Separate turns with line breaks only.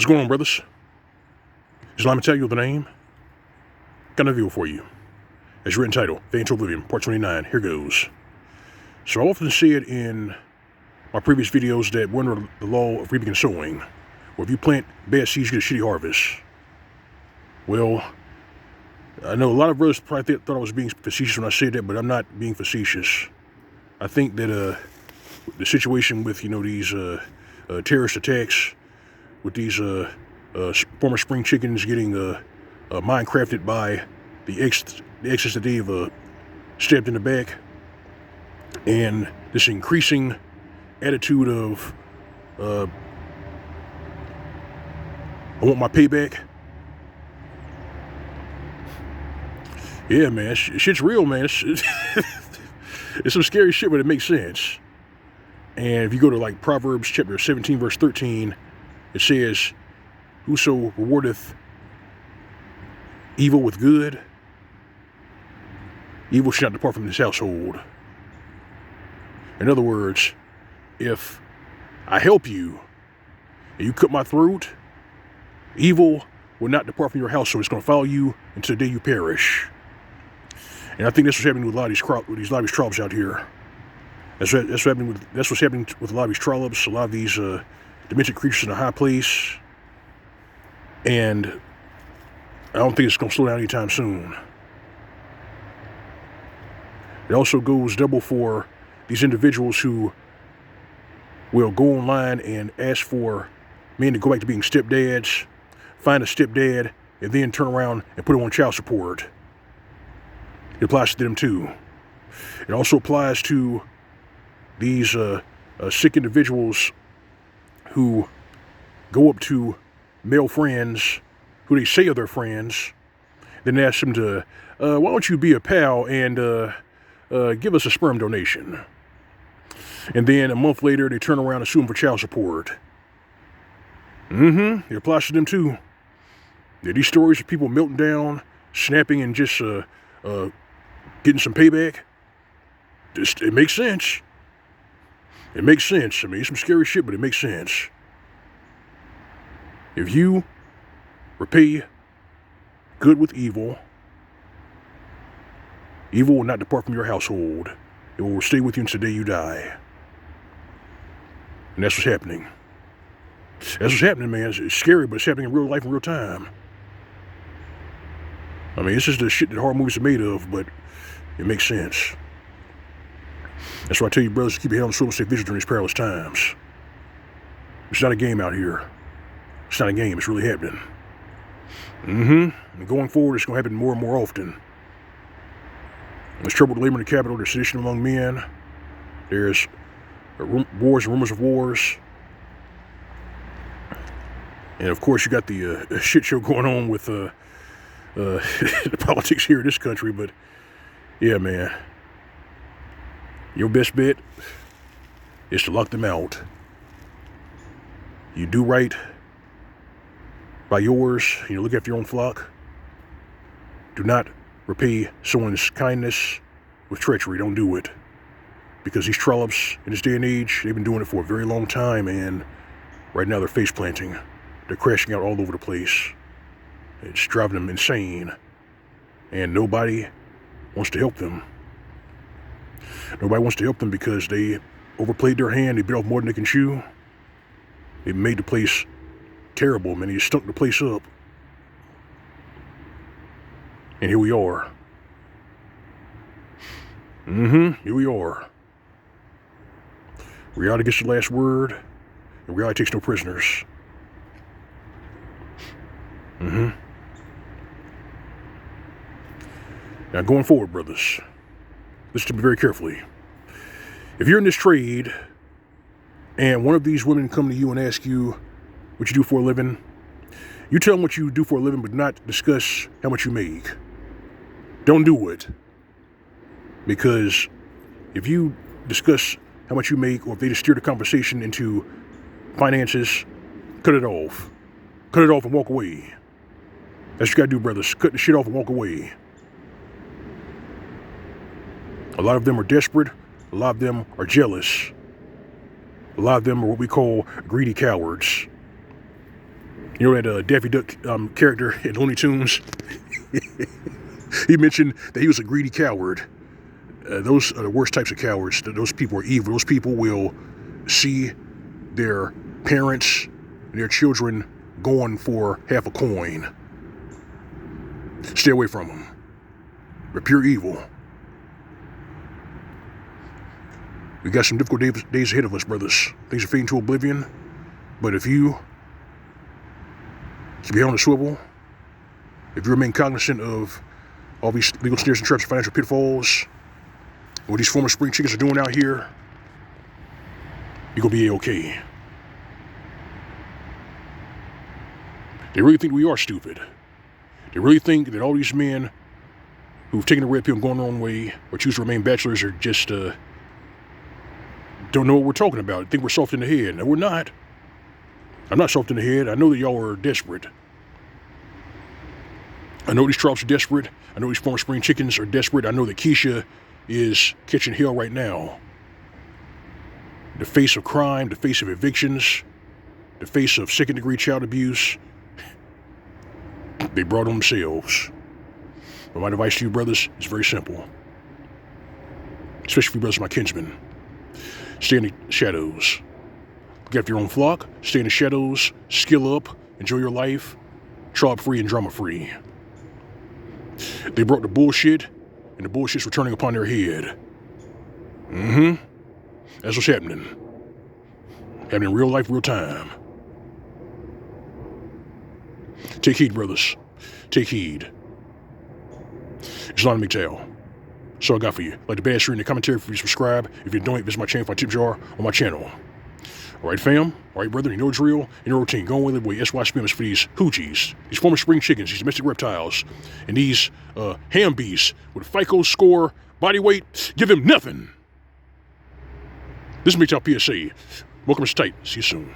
What's going on, brothers? Is L.O.M tell you the name? Got a video for you. As written title, Mgtow Oblivion, Part 29. Here goes. So I often say it in my previous videos that we're under the law of reaping and sowing, where if you plant bad seeds, you get a shitty harvest. Well, I know a lot of brothers probably thought I was being facetious when I said that, but I'm not being facetious. I think that the situation with, these terrorist attacks, with these former spring chickens getting Minecrafted by the exes that they've stabbed in the back, and this increasing attitude of I want my payback. Yeah, man, shit's real, man. It's some scary shit, but it makes sense. And if you go to like Proverbs chapter 17, verse 13, it says, "Whoso rewardeth evil with good, evil shall not depart from his household." In other words, if I help you and you cut my throat, evil will not depart from your household. It's going to follow you until the day you perish. And I think that's what's happening with a lot of these trollops out here. That's what's happening with a lot of these trollops, a lot of these demented creatures in a high place. And I don't think it's going to slow down anytime soon. It also goes double for these individuals who will go online and ask for men to go back to being stepdads, find a stepdad, and then turn around and put him on child support. It applies to them too. It also applies to these sick individuals who go up to male friends who they say are their friends, then ask them to, why don't you be a pal and give us a sperm donation? And then a month later, they turn around and sue them for child support. It applies to them too. Yeah, these stories of people melting down, snapping, and just getting some payback, it makes sense. It makes sense. I mean, it's some scary shit, but it makes sense. If you repay good with evil, evil will not depart from your household. It will stay with you until the day you die. And that's what's happening. That's what's happening, man. It's scary, but it's happening in real life, in real time. I mean, this is the shit that horror movies are made of, but it makes sense. That's why I tell you, brothers, keep your head on the swivel, stay vigilant during these perilous times. It's not a game out here. It's not a game. It's really happening. And going forward, it's going to happen more and more often. There's trouble with labor in the capital. There's sedition among men. There's wars and rumors of wars. And of course, you got the shit show going on with the politics here in this country. But yeah, man, your best bet is to lock them out. You do right by yours, look after your own flock. Do not repay someone's kindness with treachery. Don't do it. Because these trollops in this day and age, they've been doing it for a very long time, and right now they're face planting. They're crashing out all over the place. It's driving them insane. And nobody wants to help them. Nobody wants to help them because they overplayed their hand. They bit off more than they can chew. They made the place terrible, man. They stunk the place up. And here we are. Here we are. Reality gets the last word, and reality takes no prisoners. Now, going forward, brothers, listen to me very carefully. If you're in this trade, and one of these women come to you and ask you what you do for a living, you tell them what you do for a living, but not discuss how much you make. Don't do it. Because if you discuss how much you make, or if they just steer the conversation into finances, cut it off. Cut it off and walk away. That's what you gotta do, brothers. Cut the shit off and walk away. A lot of them are desperate. A lot of them are jealous. A lot of them are what we call greedy cowards. You know that Daffy Duck character in Looney Tunes? He mentioned that he was a greedy coward. Those are the worst types of cowards. Those people are evil. Those people will see their parents and their children going for half a coin. Stay away from them. They're pure evil. We got some difficult days ahead of us, brothers. Things are fading to oblivion. But if you keep your head on the swivel, if you remain cognizant of all these legal snares and traps and financial pitfalls, and what these former spring chickens are doing out here, you're going to be okay. They really think we are stupid. They really think that all these men who've taken the red pill and gone their own way or choose to remain bachelors are just, don't know what we're talking about. They think we're soft in the head. No, we're not. I'm not soft in the head. I know that y'all are desperate. I know these trolls are desperate. I know these former spring chickens are desperate. I know that Keisha is catching hell right now. The face of crime, the face of evictions, the face of second-degree child abuse, they brought on themselves. But my advice to you, brothers, is very simple. Especially for you brothers, my kinsmen. Stay in the shadows. Look after your own flock. Stay in the shadows. Skill up. Enjoy your life. Tribe-free and drama-free. They brought the bullshit, and the bullshit's returning upon their head. That's what's happening. Happening in real life, real time. Take heed, brothers. Take heed. It's L.O.M. Mgtow. That's all I got for you. Like the bad share in the commentary if you subscribe. If you don't, visit my channel, find tip jar on my channel. Alright, fam? Alright, brother, you know the drill. You know routine. Go on with it, boy. SY Spimmers for these hoochies, these former spring chickens, these domestic reptiles, and these ham beasts with FICO score, body weight. Give them nothing. This is Mgtow PSA. Welcome to Tight. See you soon.